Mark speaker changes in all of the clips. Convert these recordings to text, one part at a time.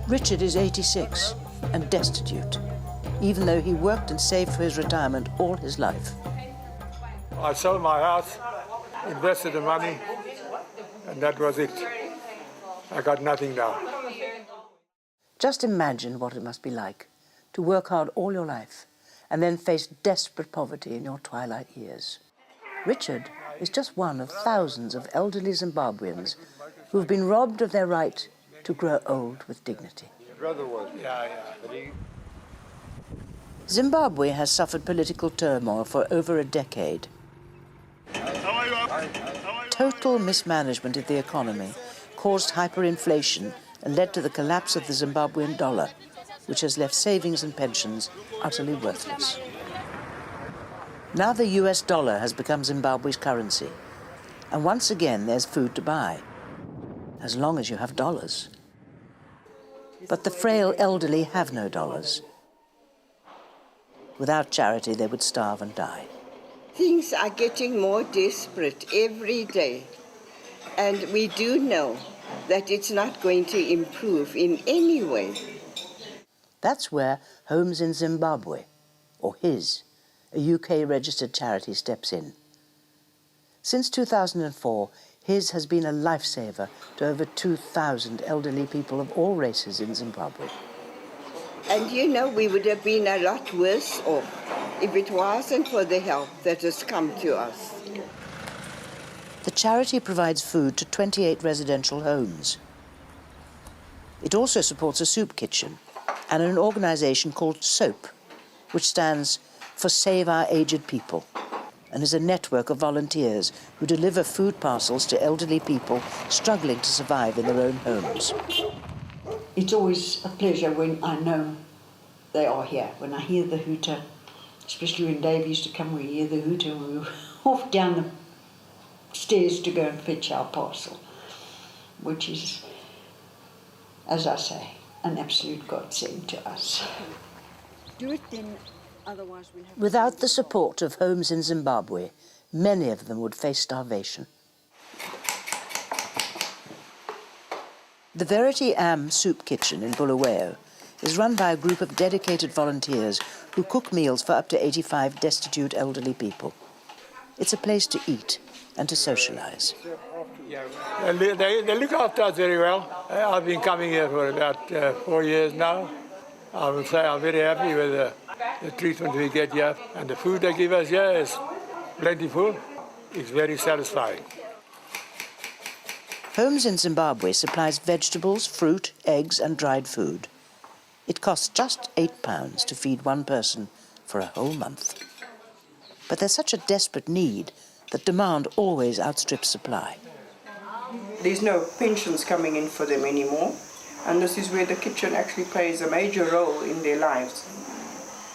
Speaker 1: Richard is 86 and destitute, even though he worked and saved for his retirement all his life.
Speaker 2: I sold my house, invested the money, and that was it. I got nothing now.
Speaker 1: Just imagine what it must be like to work hard all your life and then face desperate poverty in your twilight years. Richard is just one of thousands of elderly Zimbabweans who have been robbed of their right to grow old with dignity. Zimbabwe has suffered political turmoil for over a decade. Total mismanagement of the economy caused hyperinflation and led to the collapse of the Zimbabwean dollar, which has left savings and pensions utterly worthless. Now the US dollar has become Zimbabwe's currency, and once again there's food to buy, as long as you have dollars. But the frail elderly have no dollars. Without charity, they would starve and die.
Speaker 3: Things are getting more desperate every day, and we do know that it's not going to improve in any way.
Speaker 1: That's where Homes in Zimbabwe, or HIS, a UK-registered charity, steps in. Since 2004, HIS has been a lifesaver to over 2,000 elderly people of all races in Zimbabwe.
Speaker 3: And you know, we would have been a lot worse off if it wasn't for the help that has come to us.
Speaker 1: The charity provides food to 28 residential homes. It also supports a soup kitchen and an organisation called SOAP, which stands for Save Our Aged People, and is a network of volunteers who deliver food parcels to elderly people struggling to survive in their own homes.
Speaker 4: It's always a pleasure when I know they are here, when I hear the hooter, especially when Dave used to come, we hear the hooter, and we were off down the stairs to go and fetch our parcel, which is, as I say, an absolute godsend to us.
Speaker 5: Do it then, otherwise we'll have...
Speaker 1: Without the support of Homes in Zimbabwe, many of them would face starvation. The Verity Am Soup Kitchen in Bulawayo is run by a group of dedicated volunteers who cook meals for up to 85 destitute elderly people. It's a place to eat and to socialise.
Speaker 2: They look after us very well. I've been coming here for about 4 years now. I would say I'm very happy with the treatment we get here. And the food they give us here is plentiful. It's very satisfying.
Speaker 1: Homes in Zimbabwe supplies vegetables, fruit, eggs and dried food. It costs just £8 to feed one person for a whole month. But there's such a desperate need that demand always outstrips supply.
Speaker 6: There's no pensions coming in for them anymore, and this is where the kitchen actually plays a major role in their lives.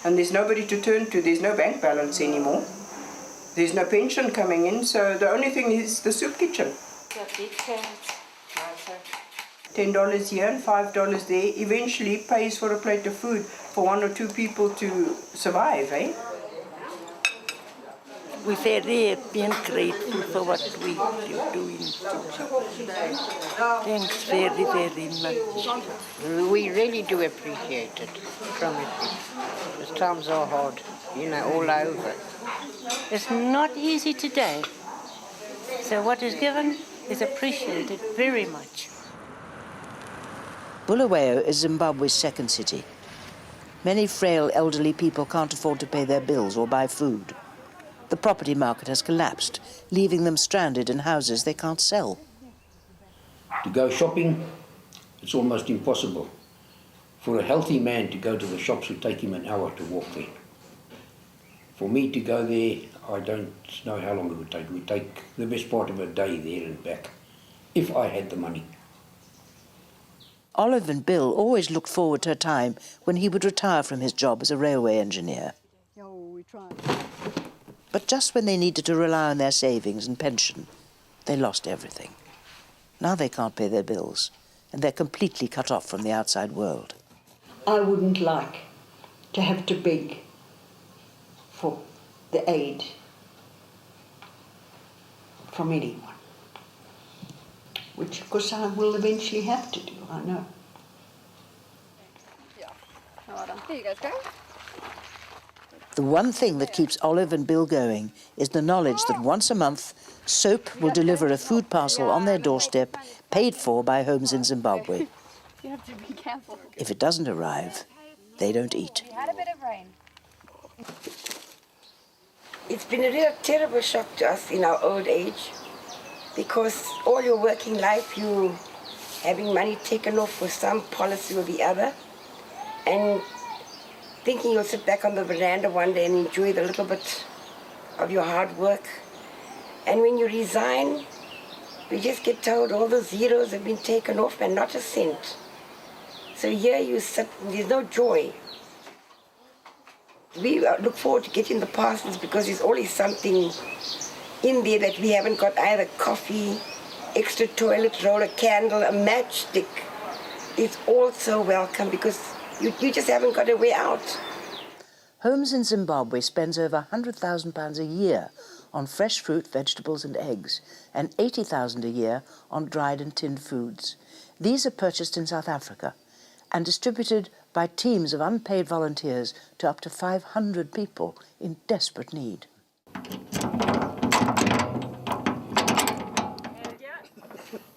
Speaker 6: And there's nobody to turn to, there's no bank balance anymore. There's no pension coming in, so the only thing is the soup kitchen. $10 here and $5 there eventually pays for a plate of food for 1 or 2 people to survive, eh?
Speaker 7: We're very being grateful for what we are doing. Thanks very, very much.
Speaker 5: We really do appreciate it from it. The times are hard, you know, all over. It's not easy today. So what is given is appreciated very much.
Speaker 1: Bulawayo is Zimbabwe's second city. Many frail elderly people can't afford to pay their bills or buy food. The property market has collapsed, leaving them stranded in houses they can't sell.
Speaker 8: To go shopping, it's almost impossible. For a healthy man to go to the shops would take him an hour to walk there. For me to go there, I don't know how long it would take. It would take the best part of a day there and back, if I had the money.
Speaker 1: Olive and Bill always looked forward to a time when he would retire from his job as a railway engineer. But just when they needed to rely on their savings and pension, they lost everything. Now they can't pay their bills, and they're completely cut off from the outside world.
Speaker 4: I wouldn't like to have to beg for the aid from anyone, which of course I will eventually have to do, I know.
Speaker 9: Here you guys go.
Speaker 1: The one thing that keeps Olive and Bill going is the knowledge that once a month, Soap will deliver a food parcel on their doorstep, paid for by Homes in Zimbabwe.
Speaker 9: You have to be careful.
Speaker 1: If it doesn't arrive, they don't eat.
Speaker 9: We had a bit of rain.
Speaker 7: It's been a real terrible shock to us in our old age, because all your working life you having money taken off for some policy or the other, and thinking you'll sit back on the veranda one day and enjoy the little bit of your hard work. And when you resign, you just get told all the zeros have been taken off and not a cent. So here you sit and there's no joy. We look forward to getting the parcels because there's always something in there that we haven't got, either coffee, extra toilet roll, a candle, a matchstick. It's also welcome because you just haven't got a way out.
Speaker 1: Homes in Zimbabwe spends over £100,000 a year on fresh fruit, vegetables and eggs, and £80,000 a year on dried and tinned foods. These are purchased in South Africa and distributed by teams of unpaid volunteers to up to 500 people in desperate need.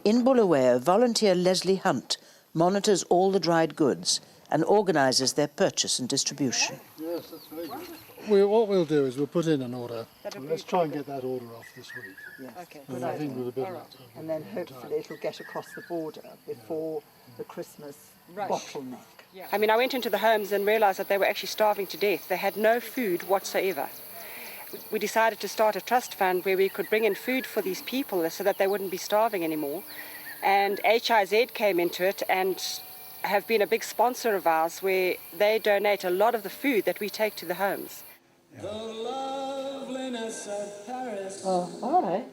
Speaker 1: In Bulawayo, volunteer Leslie Hunt monitors all the dried goods and organises their purchase and distribution.
Speaker 10: Yes, that's very good. What we'll do is we'll put in an order. Let's try and get that order off this week.
Speaker 11: Yes. Okay.
Speaker 10: And I think with a bit of luck.
Speaker 11: And then hopefully it'll get across the border before the Christmas bottleneck.
Speaker 6: Yeah. I mean, I went into the homes and realised that they were actually starving to death. They had no food whatsoever. We decided to start a trust fund where we could bring in food for these people so that they wouldn't be starving anymore. And HIZ came into it and have been a big sponsor of ours, where they donate a lot of the food that we take to the homes.
Speaker 7: Oh, all right.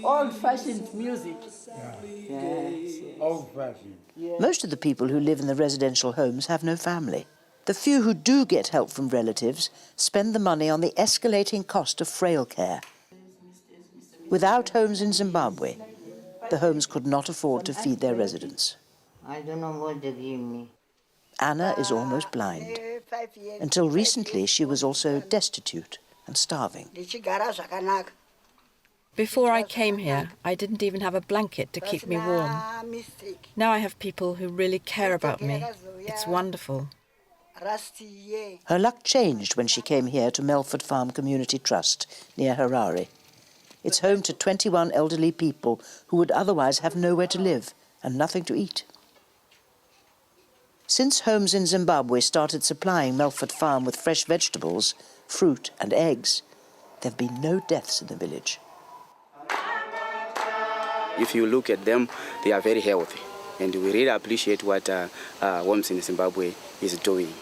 Speaker 7: Old-fashioned music.
Speaker 8: Yes. Old-fashioned.
Speaker 1: Most of the people who live in the residential homes have no family. The few who do get help from relatives spend the money on the escalating cost of frail care. Without Homes in Zimbabwe, the homes could not afford to feed their residents.
Speaker 5: I don't know what they give me.
Speaker 1: Anna is almost blind. Until recently, she was also destitute and starving.
Speaker 12: Before I came here, I didn't even have a blanket to keep me warm. Now I have people who really care about me. It's wonderful.
Speaker 1: Her luck changed when she came here to Melford Farm Community Trust near Harare. It's home to 21 elderly people who would otherwise have nowhere to live and nothing to eat. Since Homes in Zimbabwe started supplying Melford Farm with fresh vegetables, fruit and eggs, there have been no deaths in the village.
Speaker 13: If you look at them, they are very healthy, and we really appreciate what Homes in Zimbabwe is doing.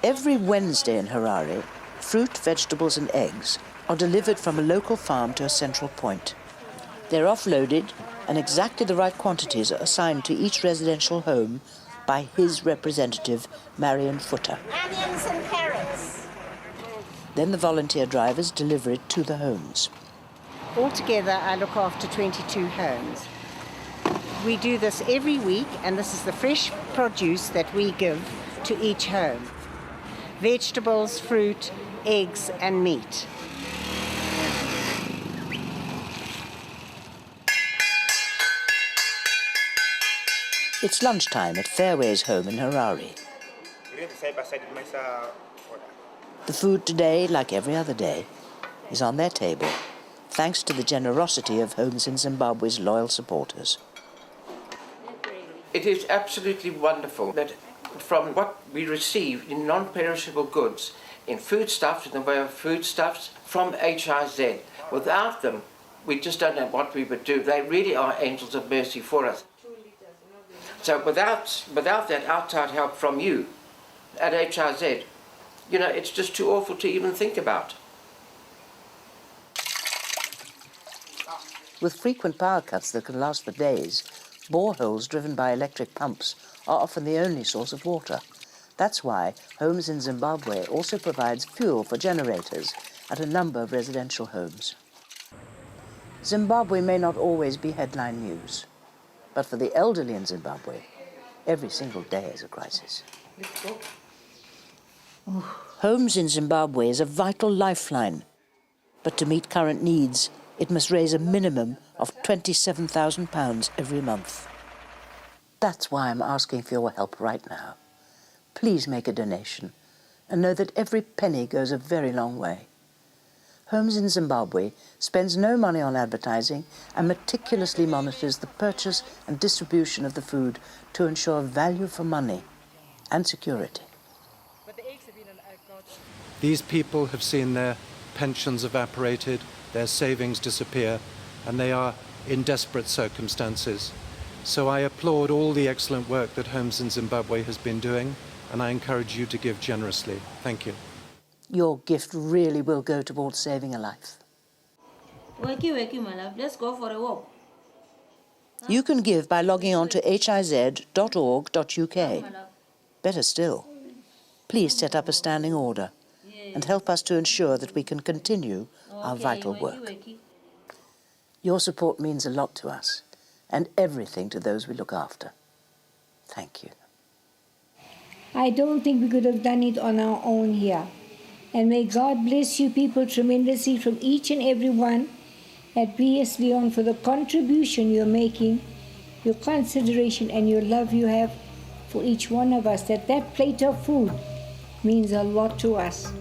Speaker 1: Every Wednesday in Harare, fruit, vegetables and eggs are delivered from a local farm to a central point. They're offloaded and exactly the right quantities are assigned to each residential home by his representative, Marion Footer.
Speaker 14: Onions and carrots.
Speaker 1: Then the volunteer drivers deliver it to the homes.
Speaker 15: Altogether, I look after 22 homes. We do this every week, and this is the fresh produce that we give to each home. Vegetables, fruit, eggs and meat.
Speaker 1: It's lunchtime at Fairway's home in Harare. The food today, like every other day, is on their table, thanks to the generosity of Homes in Zimbabwe's loyal supporters.
Speaker 16: It is absolutely wonderful that from what we receive in non-perishable goods, in foodstuffs, in the way of foodstuffs, from HIZ. Without them, we just don't know what we would do. They really are angels of mercy for us. So without that outside help from you at HIZ, you know, it's just too awful to even think about.
Speaker 1: With frequent power cuts that can last for days, boreholes driven by electric pumps are often the only source of water. That's why Homes in Zimbabwe also provides fuel for generators at a number of residential homes. Zimbabwe may not always be headline news, but for the elderly in Zimbabwe, every single day is a crisis. Homes in Zimbabwe is a vital lifeline, but to meet current needs, it must raise a minimum of £27,000 every month. That's why I'm asking for your help right now. Please make a donation and know that every penny goes a very long way. Homes in Zimbabwe spends no money on advertising and meticulously monitors the purchase and distribution of the food to ensure value for money and security.
Speaker 17: These people have seen their pensions evaporated, their savings disappear, and they are in desperate circumstances. So I applaud all the excellent work that Homes in Zimbabwe has been doing, and I encourage you to give generously. Thank you.
Speaker 1: Your gift really will go towards saving a life.
Speaker 18: Wakey, my love. Let's go for a walk.
Speaker 1: You can give by logging on to hiz.org.uk. Better still, please set up a standing order and help us to ensure that we can continue our vital work. Your support means a lot to us and everything to those we look after. Thank you.
Speaker 19: I don't think we could have done it on our own here. And may God bless you people tremendously from each and every one at BS Beyond for the contribution you're making, your consideration and your love you have for each one of us. That plate of food means a lot to us.